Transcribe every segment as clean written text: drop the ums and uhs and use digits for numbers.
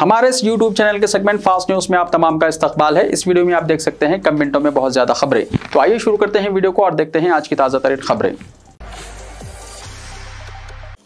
हमारे इस YouTube channel के सेगमेंट फास्ट न्यूज में आप तमाम का इस्तकबाल है। इस वीडियो में आप देख सकते हैं कम मिनटों में बहुत ज्यादा खबरें। तो आइए शुरू करते हैं वीडियो को और देखते हैं आज की ताजा तरीन खबरें।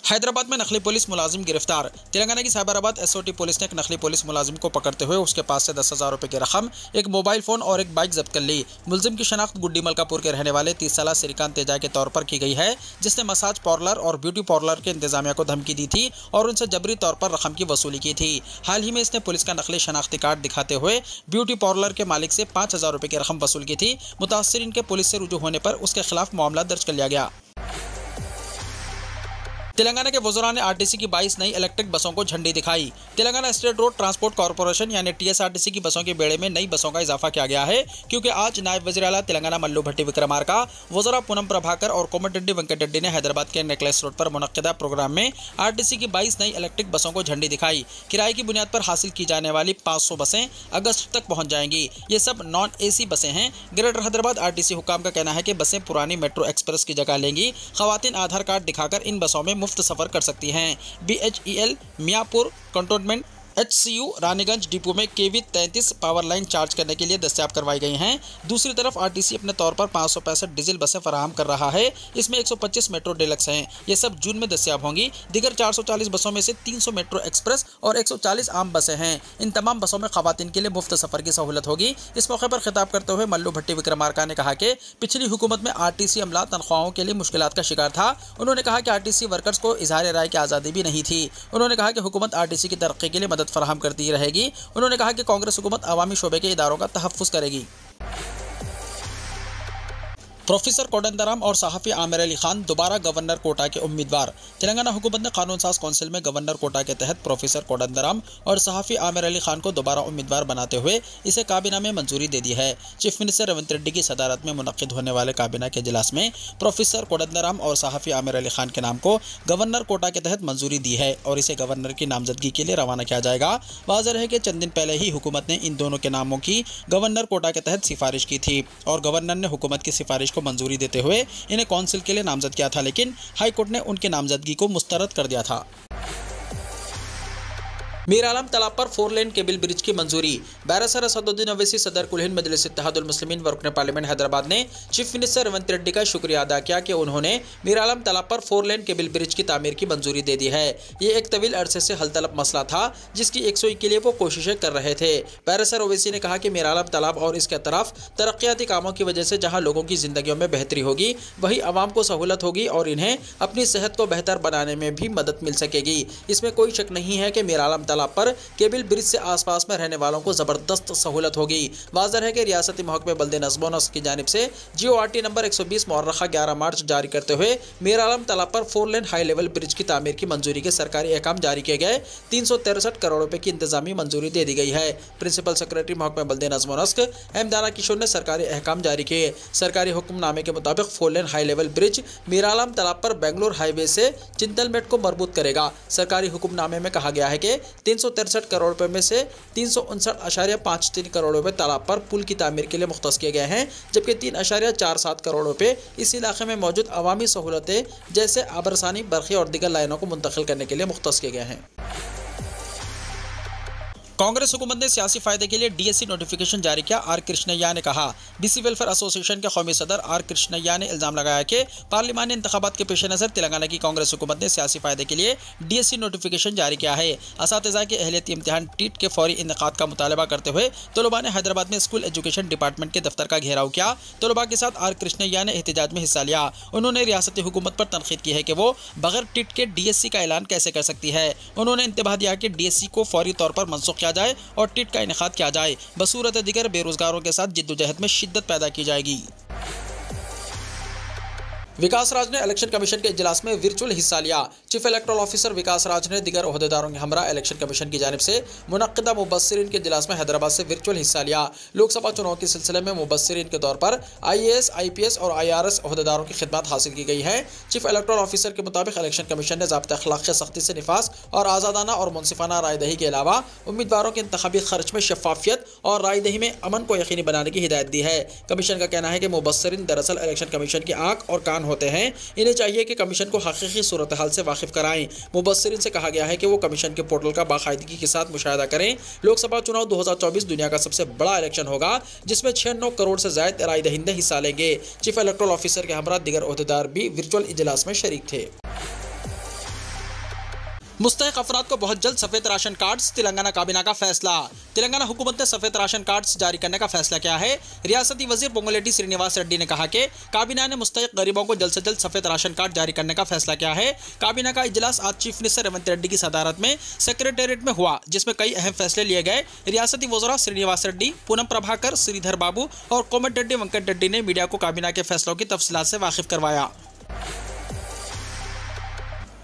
हैदराबाद में नकली पुलिस मुलाजिम गिरफ्तार। तेलंगाना की साइबराबाद एसओटी पुलिस ने एक नकली पुलिस मुलाजिम को पकड़ते हुए उसके पास से 10,000 रुपए की रकम, एक मोबाइल फोन और एक बाइक जब्त कर ली। मुलजिम की शनाख्त गुड्डी मलकापुर के रहने वाले 30 साल श्रीकांत तेजा के तौर पर की गई है, जिसने मसाज पार्लर और ब्यूटी पार्लर के इंतजामिया को धमकी दी थी और उनसे जबरी तौर पर रकम की वसूली की थी। हाल ही में इसने पुलिस का नकली शनाख्ती कार्ड दिखाते हुए ब्यूटी पार्लर के मालिक से 5,000 रुपए की रकम वसूल की थी। मुतासरीन के पुलिस से रुजू होने पर उसके खिलाफ मामला दर्ज कर लिया गया। तेलंगाना के वज़रा ने आरटीसी की 22 नई इलेक्ट्रिक बसों को झंडी दिखाई। Telangana state road transport corporation यानी टीएसआरटीसी की बसों के बेड़े में नई बसों का इजाफा किया गया है, क्योंकि आज नायब वज़ीर आला तेलंगाना मल्लू भट्टी विक्रमार्का, वज़रा पूनम प्रभाकर और कोमटिरेड्डी वेंकट रेड्डी ने हैदराबाद के नेकलेस रोड पर मुनक्किदा प्रोग्राम में आरटीसी की 22 नई इलेक्ट्रिक बसों को झंडी दिखाई। किराए की बुनियाद पर हासिल की जाने वाली 500 बसें अगस्त तक पहुंच जाएंगी। ये सब नॉन एसी बसें हैं। ग्रेटर हैदराबाद आरटीसी हुकाम का कहना है कि बसें पुरानी मेट्रो एक्सप्रेस की जगह लेंगी। खवातीन आधार कार्ड दिखाकर इन बसों में मुफ्त सफर कर सकती हैं। BHEL Miyapur cantonment HCU Raniganj depot में KV 33 पावर लाइन चार्ज करने के लिए दस्तयाब करवाई गई हैं। दूसरी तरफ आरटीसी अपने तौर पर 565 डीजल बसें फराहम कर रहा है। इसमें 125 मेट्रो डिलक्स हैं। ये सब जून में दस्तयाब होंगी। दीगर 440 बसों में से 300 मेट्रो एक्सप्रेस और 140 आम बसें हैं। इन तमाम बसों में खवातीन के लिए मुफ्त सफर की सहूलत होगी। इस मौके पर खिताब करते हुए मल्लू भट्टी विक्रमार्का ने कहा कि पिछली हुकूमत में आरटीसी अमला तनख्वाहों के लिए मुश्किलात का शिकार था। उन्होंने कहा कि आरटीसी वर्कर्स को इजहार राय की आज़ादी भी नहीं थी। उन्होंने कहा कि हुकूमत आरटीसी की तरक्की के लिए मदद फराहम करती रहेगी। उन्होंने कहा कि कांग्रेस हुकूमत अवामी शोबे के इदारों का तहफ़्फ़ुज़ करेगी। प्रोफेसर कोदंडराम और सहाफ़ी आमिर अली खान दोबारा गवर्नर कोटा के उम्मीदवार। तेलंगाना हुकूमत ने कानून साज कौंसिल में गवर्नर कोटा के तहत प्रोफेसर कोदंडराम और सहाफ़ी आमिर अली खान को दोबारा उम्मीदवार बनाते हुए इसे काबीना में मंजूरी दे दी है। चीफ मिनिस्टर रेवंत रेड्डी की सदारत में मुनक्किद होने वाले काबीना के इजलास में प्रोफेसर कोदंडराम और सहाफ़ी आमिर अली खान के नाम को गवर्नर कोटा के तहत मंजूरी दी है और इसे गवर्नर की नामजदगी के लिए रवाना किया जाएगा। वाज़ेह है कि चंद दिन पहले ही हुकूमत ने इन दोनों के नामों की गवर्नर कोटा के तहत सिफारिश की थी और गवर्नर ने हुकूमत की सिफारिश को मंजूरी देते हुए इन्हें कौंसिल के लिए नामजद किया था, लेकिन हाई कोर्ट ने उनकी नामजदगी को मुस्तरद कर दिया था। मीर आलम तालाब पर 4 लेन केबल ब्रिज की मंजूरी। बैरिस्टर असदुद्दीन ओवैसी सदर कुल हिंद मजलिस इत्तेहादुल मुस्लिमीन व रुकन पार्लियामेंट हैदराबाद ने चीफ मिनिस्टर रेवंत रेड्डी का शुक्रिया अदा किया कि उन्होंने मीर आलम तालाब पर 4 लेन केबल ब्रिज की तामीर की मंजूरी दे दी है। ये एक तवील अरसे से हल तलब मसला था, जिसकी 101 के लिए वो कोशिशें कर रहे थे। बैरिस्टर ओवैसी ने कहा कि मीर आलम तालाब और इसके तरफ तरक्याती कामों की वजह से जहाँ लोगों की जिंदगियों में बेहतरी होगी, वही आवाम को सहूलत होगी और इन्हें अपनी सेहत को बेहतर बनाने में भी मदद मिल सकेगी। इसमें कोई शक नहीं है कि मीर आलम तालाब पर केबल ब्रिज से आसपास में रहने वालों को जबरदस्त सहूलत होगी। वाज़ेह है कि रियासती महकमे बल्दे नज़्म व नस्क की जानिब से GORT नंबर 120 मुअर्रखा 11 मार्च जारी करते हुए मीर आलम तालाब पर 4 लेन हाई लेवल ब्रिज की तामीर की मंजूरी के सरकारी अहकाम जारी किए गए। 363 करोड़ रुपए की इंतजामी मंजूरी दे दी गई है। प्रिंसिपल सेक्रेटरी महकमे बल्दे नज़्म व नस्क दाना किशोर ने सरकारी अहकाम जारी किए। सरकारी हुक्मनामे के मुताबिक 4 लेन high level bridge Mir Alam तालाब पर बेंगलुरु हाईवे से चिंतलमेट को मरबूत करेगा। सरकारी हुक्मनामे में कहा गया है कि 363 करोड़ रुपए में से 359.53 करोड़ रुपए तालाब पर पुल की तामीर के लिए मुख्तस किए गए हैं, जबकि 3.47 करोड़ रुपए इस इलाके में मौजूद अवामी सहूलतें जैसे आबरसानी, बरखी और दीगर लाइनों को मुंतकिल करने के लिए मुख्तस किए गए हैं। कांग्रेस हुकूमत ने सियासी फायदे के लिए DSC नोटिफिकेशन जारी किया। आर कृष्णैया ने कहा। BC वेलफेयर एसोसिएशन के कौमी सदर आर कृष्णैया ने इल्जाम लगाया कि पार्लिमानी इंतखाबात के पेश नज़र तेलंगाना की कांग्रेस हुकूमत ने सियासी फायदे के लिए DSC नोटिफिकेशन जारी किया है। असातिज़ा के अहलियती इम्तिहान टीट के फौरी इनेकाद का मुतालबा करते हुए तलबा ने हैदराबाद में स्कूल एजुकेशन डिपार्टमेंट के दफ्तर का घेराव किया। तलबा के साथ आर कृष्णैया ने एहतजाज में हिस्सा लिया। उन्होंने रियासती हुकूमत पर तनकीद की है कि वो बगैर टीट के DSC का ऐलान कैसे कर सकती है। उन्होंने इंतबाह दिया कि DSC को फौरी तौर पर मनसूख किया जाए और टीट का इनेकाद किया जाए। बसूरत दीगर बेरोजगारों के साथ जिद्दोजहद में शिद्दत पैदा की जाएगी। विकास राज ने इलेक्शन कमीशन के इजलास में वर्चुअल हिस्सा लिया। चीफ इलेक्टोरल ऑफिसर विकास राज ने दीगर ओहदेदारों के हमरा इलेक्शन कमीशन की जानिब से मुनक्किदा मुबस्सिरीन के इजलास में हैदराबाद से वर्चुअल हिस्सा लिया। लोकसभा चुनाव के सिलसिले में मुबस्सिरीन के तौर पर IAS, IPS और IRS ओहदेदारों की खिदमत हासिल की गई है। चीफ इलेक्टोरल ऑफिसर के मुताबिक इलेक्शन कमीशन ने ज़ाब्ता अखलाक के सख्ती से निफाज और आज़ादाना और मुनसिफाना रायदही के अलावा उम्मीदवारों के इंतखाबी खर्च में शफाफियत और रायदही में अमन को यकीनी बनाने की हिदायत दी है। कमीशन का कहना है कि मुबस्सिरीन दरअसल इलेक्शन कमीशन की आँख और कान होते हैं, इन्हें चाहिए कि कमीशन को हकीकी सूरत हाल से वाकिफ कराएं। मुबस्सिरीन से कहा गया है कि वो कमीशन के पोर्टल का बाकायदगी के साथ मुशाहिदा करें। लोकसभा चुनाव 2024 दुनिया का सबसे बड़ा इलेक्शन होगा, जिसमें 96 करोड़ से ज्यादा राय दहिंदे हिस्सा लेंगे। चीफ इलेक्टोरल ऑफिसर के हमरा दीगर ओहदेदार भी वर्चुअल इजलास में शरीक थे। मुस्तहिक अफराद को बहुत जल्द सफेद राशन कार्ड्स, तेलंगाना काबीना का फैसला। तेलंगाना हुकूमत ने सफेद राशन कार्ड्स जारी करने का फैसला किया है। रियासती वजीर पोंगुलेटी श्रीनिवास रेड्डी ने कहा कि काबीना ने मुस्तहिक गरीबों को जल्द से जल्द सफेद राशन कार्ड जारी करने का फैसला किया है। काबीना का इजलास आज चीफ मिनिस्टर रेवंत रेड्डी की सदारत में सेक्रेटेरिएट में हुआ, जिसमें कई अहम फैसले लिए गए। रियासती वज़रा श्रीनिवास रेड्डी, पूनम प्रभाकर, श्रीधर बाबू और कोमट रेड्डी वेंकट रेड्डी ने मीडिया को काबीना के फैसलों की तफसीलात से वाकिफ करवाया।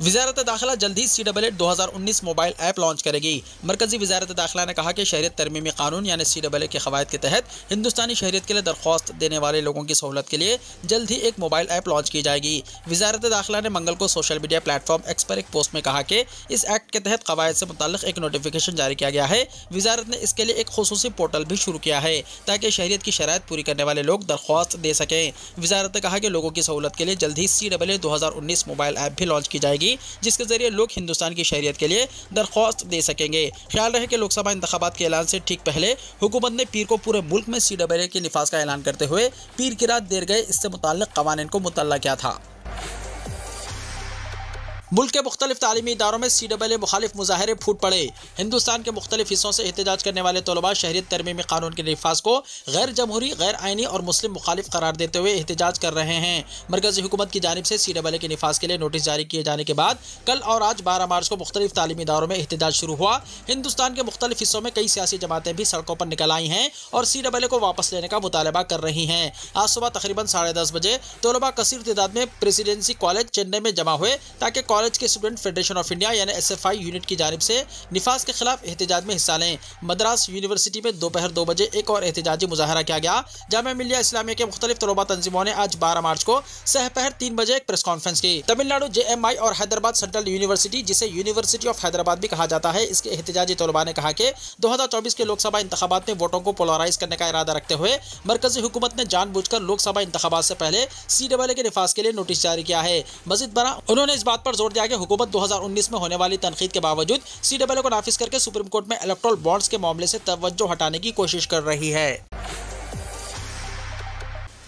वज़ारत दाखिला जल्द ही CAA 2019 मोबाइल ऐप लॉन्च करेगी। मरकजी वज़ारत दाखिला ने कहा कि शहरियत तरमीमी कानून यानी CAA के क़वायद के तहत हिंदुस्तानी शहरियत के लिए दरख्वास्त देने वाले लोगों की सहूलत के लिए जल्द ही एक मोबाइल ऐप लॉन्च की जाएगी। वज़ारत दाखिला ने मंगल को सोशल मीडिया प्लेटफॉर्म एक्स पर एक पोस्ट में कहा कि इस एक्ट के तहत क़वायद से मुताल्लिक़ एक नोटिफिकेशन जारी किया गया है। वज़ारत ने इसके लिए एक खुसूसी पोर्टल भी शुरू किया है ताकि शहरियत की शराइत पूरी करने वाले लोग दरख्वास्त दे सकें। वज़ारत ने कहा कि लोगों की सहूलत के लिए जल्द ही CAA 2019 मोबाइल ऐप भी लॉन्च की जाएगी, जिसके जरिए लोग हिंदुस्तान की शहरियत के लिए दरख्वास्त दे सकेंगे। ख्याल रहे कि लोकसभा इंतखाबात के ऐलान से ठीक पहले हुकूमत ने पीर को पूरे मुल्क में CAA के निफाज का ऐलान करते हुए पीर की रात देर गए इससे मुताल्लिक़ क़वानीन को मुतल्ला किया था। मुल्क के मुख्तलिफ तालीमी इदारों में CAA मुखालिफ मुजाहरे फूट पड़े। हिंदुस्तान के मुख्तलिफ हिस्सों से एहतजाज करने वाले तलबा शहरियत तरमीमी कानून के निफाज को गैर जमहूरी, गैर आइनी और मुस्लिम मुखालिफ करार देते हुए एहतजाज कर रहे हैं। मरकजी हुकूमत की जानिब से CAA के निफाज के लिए नोटिस जारी किए जाने के बाद कल और आज 12 मार्च को मुख्तलिफ तालीमी इदारों में एहतजाज शुरू हुआ। हिंदुस्तान के मुख्तलिफ हिस्सों में कई सियासी जमातें भी सड़कों पर निकल आई हैं और CAA को वापस लेने का मुतालबा कर रही हैं। आज सुबह तकरीबन 10:30 बजे तलबा कसीर तादाद में प्रेसिडेंसी कॉलेज चेन्नई में जमा हुए ताकि कॉलेज के स्टूडेंट फेडरेशन ऑफ इंडिया यानी SFI यूनिट की जानिब से निफाज के खिलाफ एहतजाज में हिस्सा लें। मद्रास यूनिवर्सिटी में दोपहर 2 बजे एक और एहतजाजी मुजाहरा किया गया। जामिया मिल्लिया इस्लामिया के मुख्तलिफ तलबा तंजीमों ने आज 12 मार्च को सहपहर 3 बजे एक प्रेस कॉन्फ्रेंस की। तमिलनाडु JMI और हैदराबाद सेंट्रल यूनिवर्सिटी, जिसे यूनिवर्सिटी ऑफ हैदराबाद भी कहा जाता है, इसके एहतजाजी तलबा ने कहा कि 2024 के लोकसभा इंतखाबात में वोटों को पोलराइज करने का इरादा रखते हुए मरकजी हुकूमत ने जानबूझकर लोकसभा इंतखाबात से पहले CAA के निफाज के लिए नोटिस जारी किया है। मजीद बना उन्होंने इस बात पर जोर दिया कि हुकूमत 2019 में होने वाली तनकीद के बावजूद CAA को नाफिज करके सुप्रीम कोर्ट में इलेक्टोरल बॉन्ड्स के मामले से तवज्जो हटाने की कोशिश कर रही है।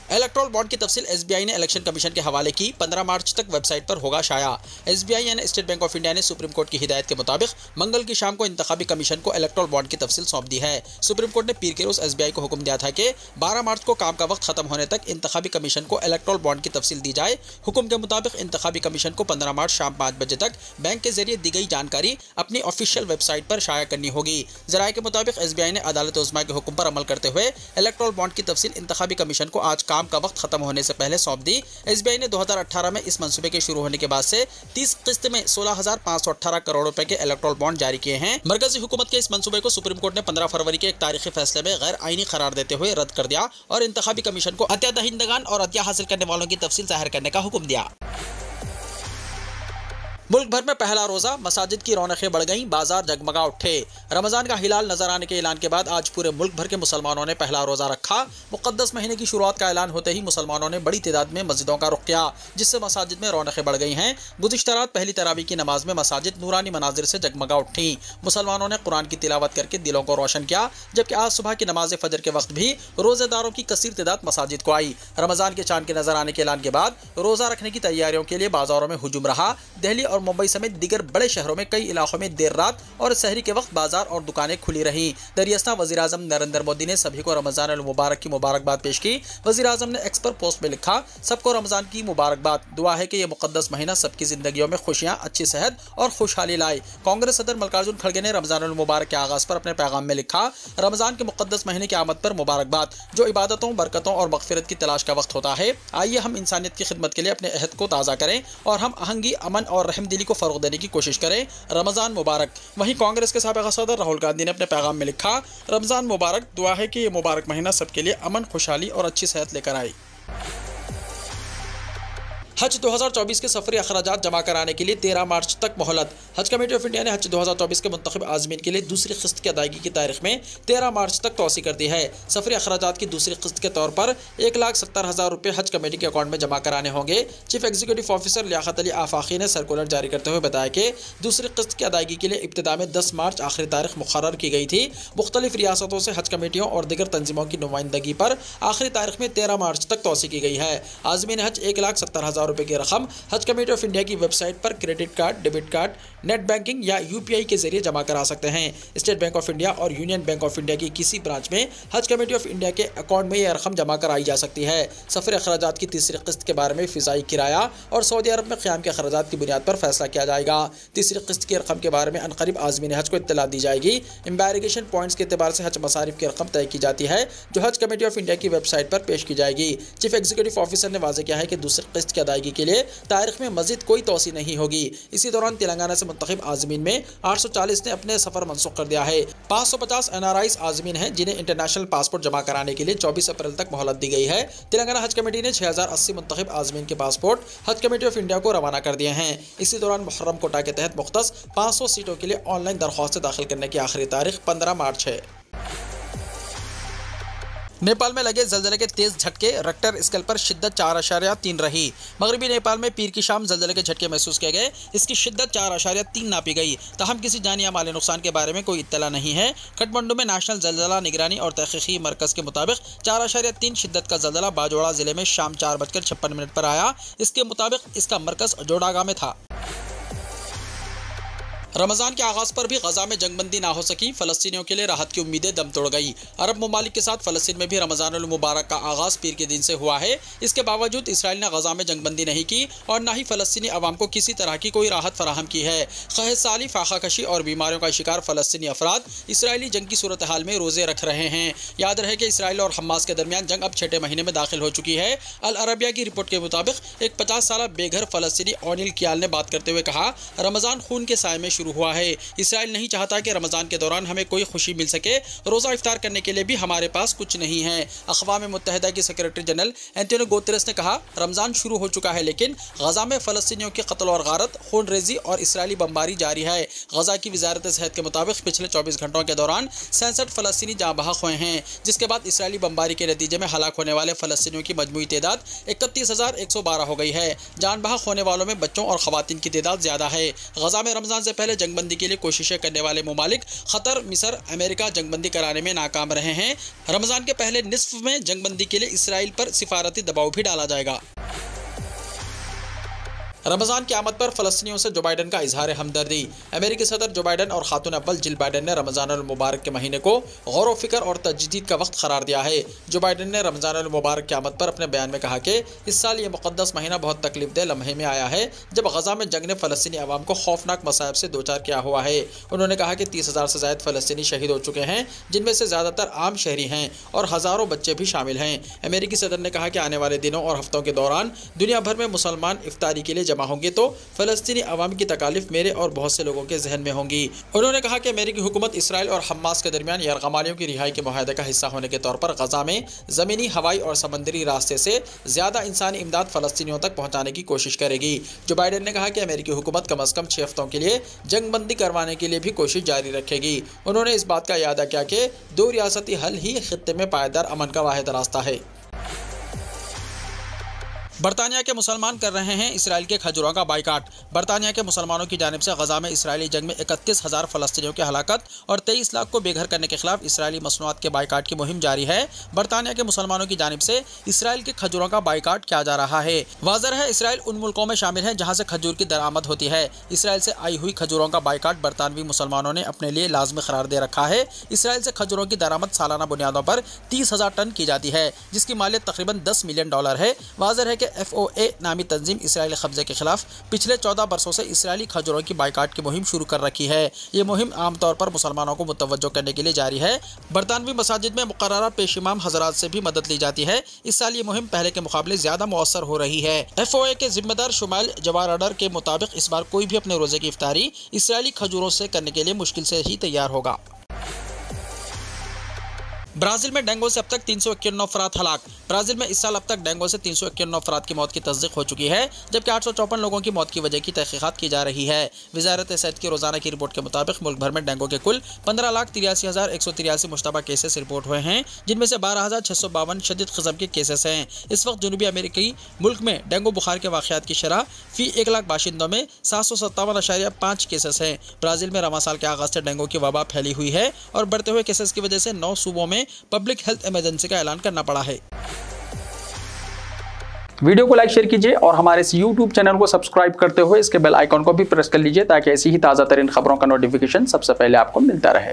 इलेक्टोरल बॉन्ड की तफसील SBI ने इलेक्शन कमीशन के हवाले की। 15 मार्च तक वेबसाइट पर होगा शाया। SBI यानी स्टेट बैंक ऑफ इंडिया ने सुप्रीम कोर्ट की हिदायत के मुताबिक मंगल की शाम को इंतखाबी कमीशन को इलेक्टोरल बॉन्ड की तफसील सौंप दी है। सुप्रीम कोर्ट ने पीर के रोज SBI को हुक्म दिया था कि 12 मार्च को काम का वक्त खत्म होने तक इंतखाबी कमीशन को इलेक्टोरल बॉन्ड की तफसील दी जाए। हुक्म के मुताबिक इंतखाबी कमीशन को 15 मार्च शाम 5 बजे तक बैंक के जरिए दी गई जानकारी अपनी ऑफिशियल वेबसाइट पर शाया करनी होगी। जराये के मुताबिक SBI ने अदालत उज़्मा के हुक्म पर अमल करते हुए इलेक्टोरल बॉन्ड की तफसील इंतखाबी कमीशन को आज काम का वक्त खत्म होने से पहले सौंप दी। SBI ने 2018 में इस मंसूबे के शुरू होने के बाद से 30 किस्त में 16,518 करोड़ रुपए के इलेक्टोरल बॉन्ड जारी किए हैं। मरकजी हुकूमत के इस मंसूबे को सुप्रीम कोर्ट ने 15 फरवरी के एक तारीखी फैसले में गैर आईनी करार देते हुए रद्द कर दिया और इंतखाबी कमीशन को अतिया दहिंदगान और अतिया हासिल करने वालों की तफसील जाहिर करने का हुक्म दिया। मुल्क भर में पहला रोजा, मसाजिद की रौनकें बढ़ गईं, बाजार जगमगा उठे। रमजान का हिलाल नजर आने के ऐलान के बाद आज पूरे मुल्क भर के मुसलमानों ने पहला रोजा रखा। मुकद्दस महीने की शुरुआत का ऐलान होते ही मुसलमानों ने बड़ी तादाद में मस्जिदों का रुख किया, जिससे मसाजिद में रौनकें बढ़ गई हैं। गुज़िश्ता रात पहली तरावी की नमाज में मसाजिद नूरानी मनाजिर से जगमगा उठी। मुसलमानों ने कुरान की तिलावत करके दिलों को रोशन किया, जबकि आज सुबह की नमाज फजर के वक्त भी रोजेदारों की कसीर तादाद मसाजिद को आई। रमजान के चांद के नजर आने के ऐलान के बाद रोजा रखने की तैयारियों के लिए बाजारों में हुजूम रहा। दिल्ली और मुंबई समेत दीगर बड़े शहरों में कई इलाकों में देर रात और सहरी के वक्त बाजार और दुकानें खुली रहीं। दरियास्ता वज़ीर आज़म नरेंद्र मोदी ने सभी को रमजान अल मुबारक की मुबारकबाद पेश की। वज़ीर आज़म ने एक्स पर पोस्ट में लिखा, सबको रमजान की मुबारकबाद। दुआ है कि यह मुकद्दस महीना सबकी जिंदगियों में खुशियां, अच्छी सेहत और खुशहाली लाए। कांग्रेस सदर मल्लिकार्जुन खड़गे ने रमजान अल मुबारक के आगाज पर अपने पैगाम में लिखा, रमजान के मुकद्दस महीने की आमद पर मुबारकबाद, जो इबादतों, बरकतों और मगफिरत की तलाश का वक्त होता है। आइए हम इंसानियत की खिदमत के लिए अपने अहद को ताज़ा करें और हम आहंगी, अमन और रहमदिली को फरोग देने की कोशिश करें। रमजान मुबारक। वहीं कांग्रेस के साबिक़ सदर राहुल गांधी ने अपने पैगाम में लिखा, रमजान मुबारक, दुआ है कि ये मुबारक महीना सबके लिए अमन, खुशहाली और अच्छी सेहत लेकर आए। हज 2024 के सफरी अखराजात जमा कराने के लिए 13 मार्च तक मोहलत। हज कमेटी ऑफ इंडिया ने हज 2024 के मुंतखब आज़मीन के लिए दूसरी किस्त की अदायगी की तारीख में 13 मार्च तक तोसी कर दी है। सफरी अखराजात की दूसरी किस्त के तौर पर 1,70,000 रुपये हज कमेटी के अकाउंट में जमा कराने होंगे। Chief executive officer Liaquat Ali Afaqi ने सर्कुलर जारी करते हुए बताया कि दूसरी किस्त की अदायगी के लिए इब्तिदा में 10 मार्च आखिरी तारीख मुकर्रर की गई थी। मुख्तलिफ रियासतों से हज कमेटियों और दीगर तंजीमों की नुमाइंदगी पर आखिरी तारीख में 13 मार्च तक तोसी की गई है। आज़मीन हज 1,70,000 रुपये की रकम हज कमेटी ऑफ इंडिया की वेबसाइट पर credit card, debit card, net banking या यूपीआई के जरिए जमा करा सकते हैं। स्टेट बैंक ऑफ इंडिया और यूनियन बैंक ऑफ इंडिया की किसी ब्रांच में हज कमेटी ऑफ इंडिया के अकाउंट में यह रकम जमा कराई जा सकती है। सफर अखराजात की तीसरी किस्त के बारे में फिजाई किराया और सऊदी अरब में क़याम के अखराजात की बुनियाद पर फैसला किया जाएगा। तीसरी किस्त की रकम के बारे में अनकरीब आज़मीन हज को इत्तला दी जाएगी। एम्बैरिगेशन पॉइंट्स के एतबार से हज मसारिफ की रकम तय की जाती है, जो हज कमेटी ऑफ इंडिया की वेबसाइट पर पेश की जाएगी। चीफ एग्जीक्यूटिव ऑफिसर ने वाज़ेह किया है कि दूसरी किस्त की अदायगी के लिए तारीख में मजीद कोई तोसी नहीं होगी। इसी दौरान तेलंगाना से मुंतखब आज़मीन में 840 ने अपने सफ़र मनसूख कर दिया है। 550 NRIs आज़मीन हैं जिन्हें इंटरनेशनल पासपोर्ट जमा कराने के लिए 24 अप्रैल तक मोहलत दी गई है। तेलंगाना हज कमेटी ने 6080 मुंतखब आज़मीन के पासपोर्ट हज कमेटी ऑफ इंडिया को रवाना कर दिए हैं। इसी दौरान मुहर्रम कोटा के तहत मुख्तस 500 सीटों के लिए ऑनलाइन दरख्वास्तें दाखिल करने की आखिरी तारीख 15 मार्च है। नेपाल में लगे जलजले के तेज झटके, रेक्टर स्केल पर शिद्दत 4.3 रही। मगरबी नेपाल में पीर की शाम जलजले के झटके महसूस किए गए। इसकी शिद्दत 4.3 नापी गई। तहम किसी जानी या माली नुकसान के बारे में कोई इत्तला नहीं है। काठमांडू में नेशनल जलजला निगरानी और तहकीकी मरकज के मुताबिक 4.3 शिद्दत का जलजला बाजोड़ा जिले में शाम 4:56 पर आया। इसके मुताबिक इसका मरकज जोड़ागा में था। रमज़ान के आगाज़ पर भी गजा में जंगबंदी ना हो सकी, फ़लस्तीनियों के लिए राहत की उम्मीदें दम तोड़ गई। अरब ममालिक के साथ फ़लस्तीन में भी रमज़ानुल मुबारक का आगाज़ पीर के दिन से हुआ है। इसके बावजूद इसराइल ने गजा में जंगबंदी नहीं की और न ही फ़लस्तीनी अवाम को किसी तरह की कोई राहत फराहम की है। क़हत साली, फाखाकशी और बीमारियों का शिकार फ़लस्तीनी अफराद इसराइली जंग की सूरत हाल में रोज़े रख रहे हैं। याद रहे कि इसराइल और हमास के दरमियान जंग अब 6ठे महीने में दाखिल हो चुकी है। अल अरबिया की रिपोर्ट के मुताबिक एक 50 साल बेघर फ़लस्तीनी ओनिल कियाल ने बात करते हुए कहा, रमज़ान खून के साए में शुरू हुआ है। इसराइल नहीं चाहता कि रमज़ान के दौरान हमें कोई खुशी मिल सके। रोज़ा इफ्तार करने के लिए भी हमारे पास कुछ नहीं है। अक़वाम मुत्तहिदा की सेक्रेटरी जनरल एंटोनियो गुतेरेस ने कहा, रमज़ान शुरू हो चुका है लेकिन गजा में फ़लस्तीनियों की कत्ल और गारत, खून रेजी और इसराइली बमबारी जारी है। गजा की वजारत सेहत के मुताबिक पिछले 24 घंटों के दौरान 67 फ़लस्तीनी जाँ बहक हुए हैं, जिसके बाद इसराइली बमबारी के नतीजे में हलाक होने वाले फ़लस्तीनियों की मजमूई तादाद 31,112 हो गई है। जान बहक होने वालों में बच्चों और ख़वातीन की तादाद ज़्यादा है। गजा में रमज़ान से पहले जंगबंदी के लिए कोशिशें करने वाले मुमालिक क़तर, मिस्र, अमेरिका जंगबंदी कराने में नाकाम रहे हैं। रमज़ान के पहले निस्फ में जंगबंदी के लिए इसराइल पर सिफारती दबाव भी डाला जाएगा। रमज़ान की आमद पर फ़लस्तीनियों से जो बाइडन का इजहार हमदर्दी। अमेरिकी सदर जो बाइडन और खातून अव्वल जिल बाइडन ने रमज़ानुल मुबारक के महीने को गौर व फिक्र और तजदीद का वक्त करार दिया है। जो बाइडन ने रमज़ानुल मुबारक की आमद पर अपने बयान में कहा कि इस साल ये मुक़द्दस महीना बहुत तकलीफ़देह लम्हे में आया है, जब गजा में जंग ने फ़लस्तीनी अवाम को खौफनाक मसाइब से दो चार किया हुआ है। उन्होंने कहा कि 30,000 से ज़ायद फ़लस्तीनी शहीद हो चुके हैं, जिनमें से ज़्यादातर आम शहरी हैं और हज़ारों बच्चे भी शामिल हैं। अमेरिकी सदर ने कहा कि आने वाले दिनों और हफ्तों के दौरान दुनिया भर में मुसलमान इफ्तारी के लिए जमा होंगे तो फ़लस्तीनी अवाम की तकालीफ मेरे और बहुत से लोगों के जहन में होंगी। उन्होंने कहा कि अमेरिकी हुकूमत इसराइल और हमास के दरमियान यरगमालियों की रिहाई के मुआहदे का हिस्सा होने के तौर पर गजा में ज़मीनी, हवाई और समंदरी रास्ते से ज़्यादा इंसानी इमदाद फ़लस्तीनियों तक पहुँचाने की कोशिश करेगी। जो बाइडन ने कहा कि अमेरिकी हुकूमत कम अज़ कम 6 हफ्तों के लिए जंगबंदी करवाने के लिए भी कोशिश जारी रखेगी। उन्होंने इस बात का यादा किया कि 2 रियासती हल ही खित्ते में पायदार अमन का वाहिद रास्ता है। बरतानिया के मुसलमान कर रहे हैं इसराइल के खजूरों का बाइकाट। बरतानिया के मुसलमानों की जानिब से गजा में इसराइली जंग में 31,000 फ़लस्तीनियों की हलाकत और 23 लाख को बेघर करने के खिलाफ इसराइली मसनूआत के बाइकाट की मुहिम जारी है। बरतानिया के मुसलमानों की जानिब से इसराइल के खजूरों का बाइकाट किया जा रहा है। वाज़ेह है, इसराइल उन मुल्कों में शामिल है जहाँ से खजूर की दरामद होती है। इसराइल से आई हुई खजूरों का बाइकाट बरतानवी मुसलमानों ने अपने लिए लाजमी करार दे रखा है। इसराइल से खजूरों की दरामद सालाना बुनियादों पर 30,000 टन की जाती है, जिसकी मालियत तकरीबन $10 मिलियन है। वाज़ेह है कि FOA नामी तंजीम इसराइली कब्जे के खिलाफ पिछले 14 बरसों से इसराइली खजूरों की बाइकाट की मुहिम शुरू कर रखी है। ये मुहिम आमतौर पर मुसलमानों को मुतवज्जो करने के लिए जारी है। बरतानवी मसाजिद में मुकर्ररा पेश इमाम हजरात से भी मदद ली जाती है। इस साल ये मुहिम पहले के मुकाबले ज़्यादा मौसर हो रही है। FOA के जिम्मेदार शुमाइल जवारडर के मुताबिक इस बार कोई भी अपने रोज़े की इफ्तारी इसराइली खजूरों से करने के लिए मुश्किल से ही तैयार होगा। ब्राजील में डेंगू से अब तक 351 अफराद हलाक। ब्राजील में इस साल अब तक डेंगू से 351 अफराद की मौत की तस्दीक हो चुकी है, जबकि 854 लोगों की मौत की वजह की तहकीकात की जा रही है। वजारत सेहत की रोजाना की रिपोर्ट के मुताबिक मुल्क भर में डेंगू के कुल 15,83,183 मुश्तबा केसेस रिपोर्ट हुए हैं, जिनमें से 12,652 शदीद किस्म के केसेस हैं। इस वक्त जनूबी अमेरिकी मुल्क में डेंगू बुखार के वाक़यात की शरह फी 1 लाख बाशिंदों में 757.5 केसेस हैं। ब्राजील में रवां साल के आगाज से डेंगू की वबा फैली हुई है और बढ़ते हुए केसेस की वजह से 9 सूबों में पब्लिक हेल्थ इमरजेंसी का ऐलान करना पड़ा है। वीडियो को लाइक शेयर कीजिए और हमारे इस YouTube चैनल को सब्सक्राइब करते हुए इसके बेल आइकॉन को भी प्रेस कर लीजिए ताकि ऐसी ही ताज़ा तरीन खबरों का नोटिफिकेशन सबसे पहले आपको मिलता रहे।